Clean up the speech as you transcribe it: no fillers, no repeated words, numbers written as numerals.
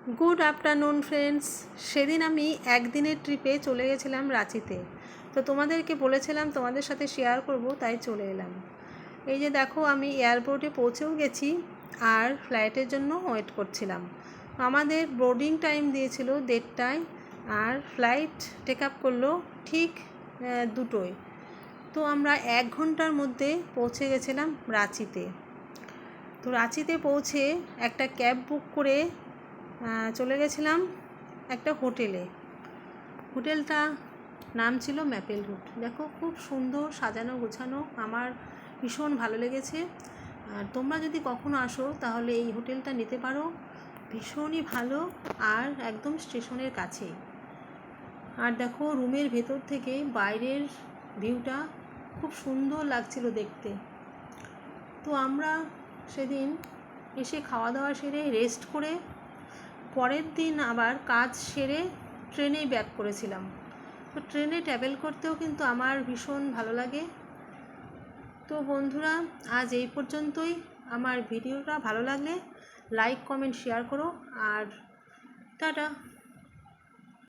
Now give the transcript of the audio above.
Good afternoon friends. সেদিন আমি একদিনের ট্রিপে চলে গেছিলাম রাঁচিতে। তো তোমাদেরকে বলেছিলাম তোমাদের সাথে শেয়ার করব, তাই চলে এলাম। এই যে দেখো, আমি এয়ারপোর্টে পৌঁছেও গেছি আর ফ্লাইটের জন্য ওয়েট করছিলাম। আমাদের বোর্ডিং টাইম দিয়েছিল 1:30টায়, আর ফ্লাইট টেক আপ করলো ঠিক 2টোয়। তো আমরা 1 ঘন্টার মধ্যে পৌঁছে গেছিলাম রাঁচিতে। তো রাঁচিতে পৌঁছে একটা ক্যাব বুক করে চলে গেছিলাম একটা হোটেলে। হোটেলটা নাম ছিল ম্যাপেল রুট। দেখো, খুব সুন্দর সাজানো গোছানো, আমার ভীষণ ভালো লেগেছে। আর তোমরা যদি কখনো আসো তাহলে এই হোটেলটা নিতে পারো, ভীষণই ভালো আর একদম স্টেশনের কাছেই। আর দেখো, রুমের ভেতর থেকে বাইরের ভিউটা খুব সুন্দর লাগছিল দেখতে। তো আমরা সেদিন এসে খাওয়া দাওয়া সেরে রেস্ট করে পরের দিন আবার কাজ সেরে ট্রেনেই ব্যাক করেছিলাম। তো ট্রেনে ট্রাভেল করতেও কিন্তু আমার ভীষণ ভালো লাগে। তো বন্ধুরা, আজ এই পর্যন্তই। আমার ভিডিওটা ভালো লাগলে লাইক কমেন্ট শেয়ার করো, আর টাটা।